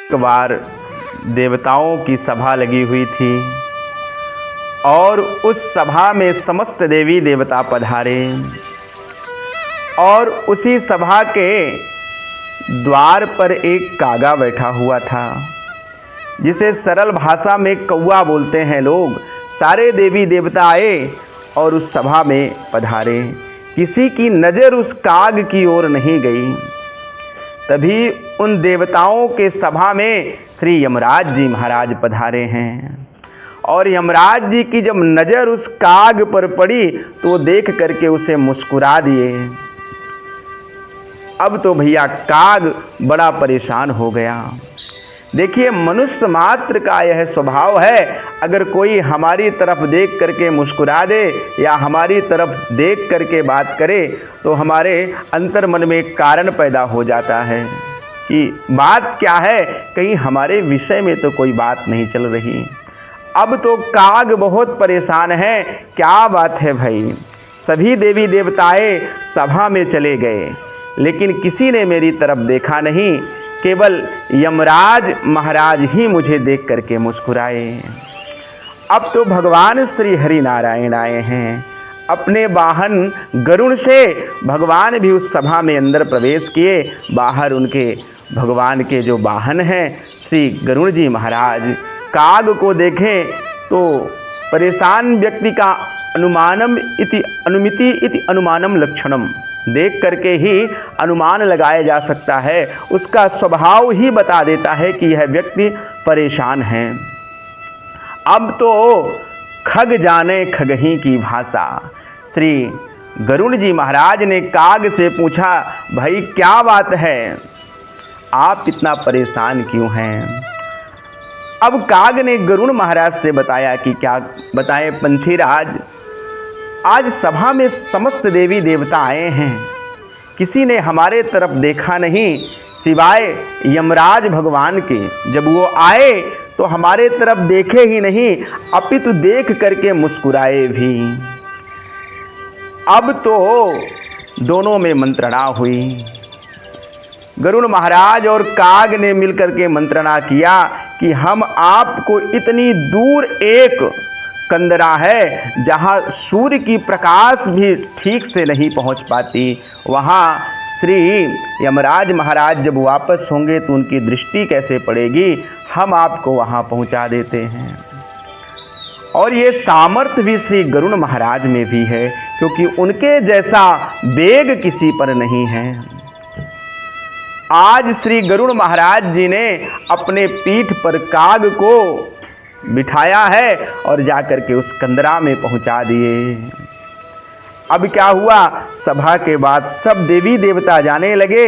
एक बार देवताओं की सभा लगी हुई थी और उस सभा में समस्त देवी देवता पधारे और उसी सभा के द्वार पर एक कागा बैठा हुआ था, जिसे सरल भाषा में कौआ बोलते हैं लोग। सारे देवी देवता आए और उस सभा में पधारे। किसी की नज़र उस काग की ओर नहीं गई। तभी उन देवताओं के सभा में श्री यमराज जी महाराज पधारे हैं और यमराज जी की जब नज़र उस काग पर पड़ी तो वो देख करके उसे मुस्कुरा दिए। अब तो भैया काग बड़ा परेशान हो गया। देखिए, मनुष्य मात्र का यह स्वभाव है, अगर कोई हमारी तरफ देख करके मुस्कुरा दे या हमारी तरफ देख करके बात करे तो हमारे अंतर मन में एक कारण पैदा हो जाता है कि बात क्या है, कहीं हमारे विषय में तो कोई बात नहीं चल रही। अब तो काग बहुत परेशान है। क्या बात है भाई, सभी देवी देवताएं सभा में चले गए लेकिन किसी ने मेरी तरफ देखा नहीं, केवल यमराज महाराज ही मुझे देख करके मुस्कुराए। अब तो भगवान श्री हरि नारायण आए हैं। अपने वाहन गरुड़ से भगवान भी उस सभा में अंदर प्रवेश किए। बाहर उनके भगवान के जो वाहन हैं श्री गरुड़ जी महाराज काग को देखें तो परेशान व्यक्ति का अनुमानम इति अनुमिति इति अनुमानम लक्षणम, देख करके ही अनुमान लगाया जा सकता है। उसका स्वभाव ही बता देता है कि यह व्यक्ति परेशान है। अब तो खग जाने खगही की भाषा। श्री गरुड़ जी महाराज ने काग से पूछा, भाई क्या बात है, आप इतना परेशान क्यों हैं? अब काग ने गरुड़ महाराज से बताया कि क्या बताएं पंछीराज, आज सभा में समस्त देवी देवता आए हैं, किसी ने हमारे तरफ देखा नहीं सिवाय यमराज भगवान के। जब वो आए तो हमारे तरफ देखे ही नहीं अपितु देख करके मुस्कुराए भी। अब तो दोनों में मंत्रणा हुई। गरुड़ महाराज और काग ने मिलकर के मंत्रणा किया कि हम आपको इतनी दूर एक कंदरा है जहाँ सूर्य की प्रकाश भी ठीक से नहीं पहुँच पाती, वहाँ श्री यमराज महाराज जब वापस होंगे तो उनकी दृष्टि कैसे पड़ेगी, हम आपको वहाँ पहुँचा देते हैं। और ये सामर्थ्य भी श्री गरुड़ महाराज में भी है, क्योंकि उनके जैसा वेग किसी पर नहीं है। आज श्री गरुड़ महाराज जी ने अपने पीठ पर काग को बिठाया है और जाकर के उस कंदरा में पहुंचा दिए। अब क्या हुआ, सभा के बाद सब देवी देवता जाने लगे।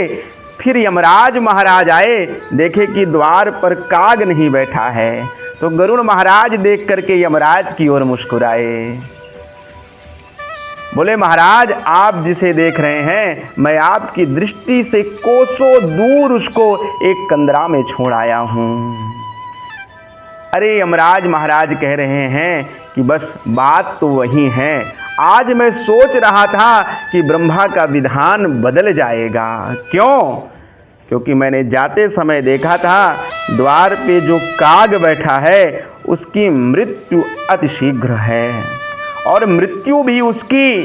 फिर यमराज महाराज आए, देखे कि द्वार पर काग नहीं बैठा है, तो गरुड़ महाराज देख करके यमराज की ओर मुस्कुराए। बोले, महाराज आप जिसे देख रहे हैं मैं आपकी दृष्टि से कोसों दूर उसको एक कंदरा में छोड़ आया हूँ। अरे यमराज महाराज कह रहे हैं कि बस बात तो वही है। आज मैं सोच रहा था कि ब्रह्मा का विधान बदल जाएगा। क्यों? क्योंकि मैंने जाते समय देखा था द्वार पे जो काग बैठा है उसकी मृत्यु अतिशीघ्र है और मृत्यु भी उसकी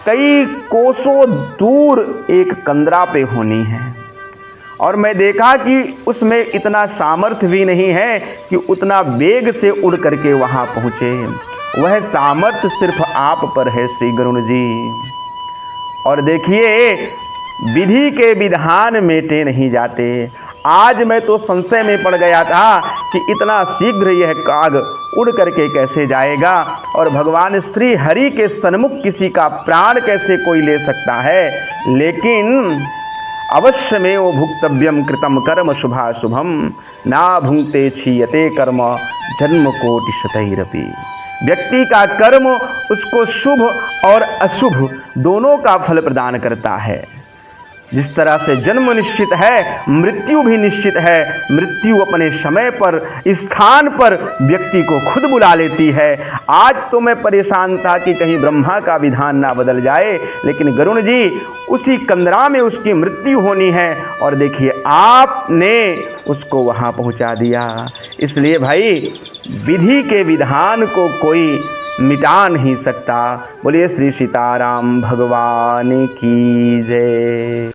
कई कोसों दूर एक कंदरा पे होनी है। और मैं देखा कि उसमें इतना सामर्थ्य भी नहीं है कि उतना वेग से उड़ करके वहाँ पहुँचे। वह सामर्थ्य सिर्फ आप पर है श्री गरुड़ जी। और देखिए, विधि के विधान मेटे नहीं जाते। आज मैं तो संशय में पड़ गया था कि इतना शीघ्र यह काग उड़ करके कैसे जाएगा और भगवान श्री हरि के सन्मुख किसी का प्राण कैसे कोई ले सकता है। लेकिन अवश्य में वो भुक्तव्यम कृतम कर्म शुभाशुभम ना भुंक्ते क्षीयते कर्म जन्म कोटि शतैरपि। व्यक्ति का कर्म उसको शुभ और अशुभ दोनों का फल प्रदान करता है। जिस तरह से जन्म निश्चित है, मृत्यु भी निश्चित है। मृत्यु अपने समय पर, स्थान पर व्यक्ति को खुद बुला लेती है। आज तो मैं परेशान था कि कहीं ब्रह्मा का विधान ना बदल जाए, लेकिन गरुण जी उसी कंदरा में उसकी मृत्यु होनी है और देखिए आपने उसको वहाँ पहुँचा दिया। इसलिए भाई विधि के विधान को कोई मिटा नहीं सकता। बोलिए श्री सीताराम भगवान की जय।